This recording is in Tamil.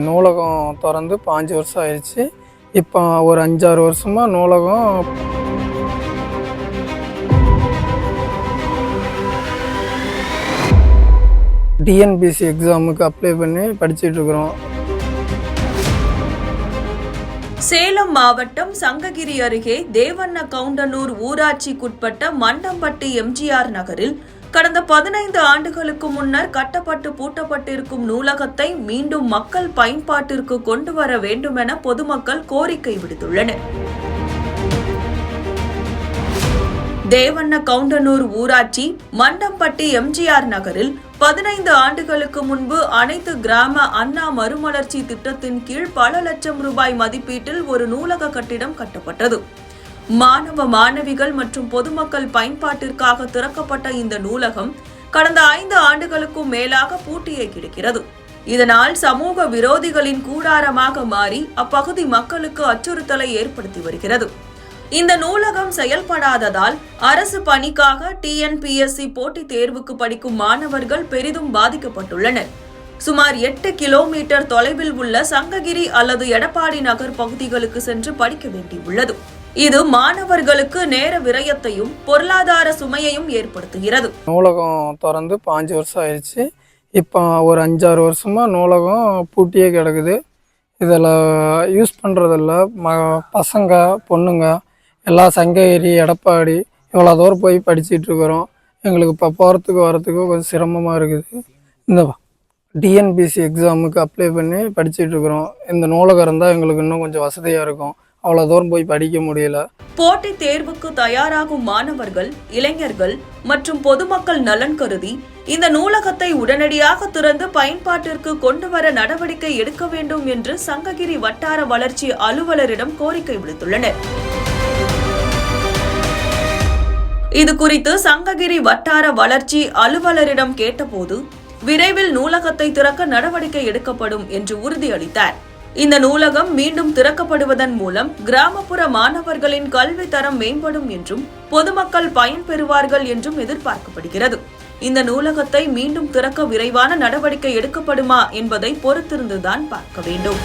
நூலகம் திறந்து 5 வருஷம் ஆயிடுச்சு. இப்போ ஒரு 5-6 வருஷமாக நூலகம் டிஎன்பிஎஸ்சி எக்ஸாமுக்கு அப்ளை பண்ணி படிச்சுட்டு இருக்கிறோம். சேலம் மாவட்டம் சங்ககிரி அருகே தேவண்ண கவுண்டனூர் ஊராட்சிக்குட்பட்ட மண்டம்பட்டி எம்ஜிஆர் நகரில் கடந்த 15 ஆண்டுகளுக்கு முன்னர் கட்டப்பட்டு பூட்டப்பட்டிருக்கும் நூலகத்தை மீண்டும் மக்கள் பயன்பாட்டிற்கு கொண்டு வர வேண்டுமென பொதுமக்கள் கோரிக்கை விடுத்துள்ளனர். தேவண்ண கவுண்டனூர் ஊராட்சி மண்டம்பட்டி எம்ஜிஆர் நகரில் 15 ஆண்டுகளுக்கு முன்பு அனைத்து கிராம அண்ணா மறுமலர்ச்சி திட்டத்தின் கீழ் பல லட்சம் ரூபாய் மதிப்பீட்டில் ஒரு நூலக கட்டிடம் கட்டப்பட்டது. மாணவ மாணவிகள் மற்றும் பொதுமக்கள் பயன்பாட்டிற்காக திறக்கப்பட்ட இந்த நூலகம் கடந்த 5 ஆண்டுகளுக்கும் மேலாக பூட்டியே கிடக்கிறது. இதனால் சமூக விரோதிகளின் கூடாரமாக மாறி அப்பகுதி மக்களுக்கு அச்சுறுத்தலை ஏற்படுத்தி வருகிறது. இந்த நூலகம் செயல்படாததால் அரசு பணிக்காக டிஎன்பிஎஸ்சி போட்டித் தேர்வுக்கு படிக்கும் மாணவர்கள் பெரிதும் பாதிக்கப்பட்டுள்ளனர். சுமார் 8 கிலோமீட்டர் தொலைவில் உள்ள சங்ககிரி அல்லது எடப்பாடி நகர் பகுதிகளுக்கு சென்று படிக்க வேண்டியுள்ளது. இது மாணவர்களுக்கு நேர விரயத்தையும் பொருளாதார சுமையையும் ஏற்படுத்துகிறது. நூலகம் திறந்து 5 வருஷம் ஆயிடுச்சு. இப்போ ஒரு 5-6 வருஷமாக நூலகம் பூட்டியே கிடக்குது. இதில் யூஸ் பண்ணுறதில்ல. பசங்க பொண்ணுங்க எல்லாம் சங்ககிரி எடப்பாடி இவ்வளோ தூரம் போய் படிச்சுட்டு இருக்கிறோம். எங்களுக்கு இப்போ போகிறதுக்கு வரத்துக்கு கொஞ்சம் சிரமமாக இருக்குது. இந்த டிஎன்பிஎஸ்சி எக்ஸாமுக்கு அப்ளை பண்ணி படிச்சுட்டு இருக்கிறோம். இந்த நூலகம் இருந்தால் எங்களுக்கு இன்னும் கொஞ்சம் வசதியாக இருக்கும். அவ்வளோ தூரம் போய் படிக்க முடியல. போட்டித் தேர்வுக்கு தயாராகும் மாணவர்கள், இளைஞர்கள் மற்றும் பொதுமக்கள் நலன் கருதி இந்த நூலகத்தை உடனடியாக திறந்து பயன்பாட்டிற்கு கொண்டு வர நடவடிக்கை எடுக்க வேண்டும் என்று சங்ககிரி வட்டார வளர்ச்சி அலுவலரிடம் கோரிக்கை விடுத்துள்ளனர். இதுகுறித்து சங்ககிரி வட்டார வளர்ச்சி அலுவலரிடம் கேட்டபோது விரைவில் நூலகத்தை திறக்க நடவடிக்கை எடுக்கப்படும் என்று உறுதியளித்தார். இந்த நூலகம் மீண்டும் திறக்கப்படுவதன் மூலம் கிராமப்புற மாணவர்களின் கல்வி தரம் மேம்படும் என்றும் பொதுமக்கள் பயன்பெறுவார்கள் என்றும் எதிர்பார்க்கப்படுகிறது. இந்த நூலகத்தை மீண்டும் திறக்க விரைவான நடவடிக்கை எடுக்கப்படுமா என்பதை பொறுத்திருந்துதான் பார்க்க வேண்டும்.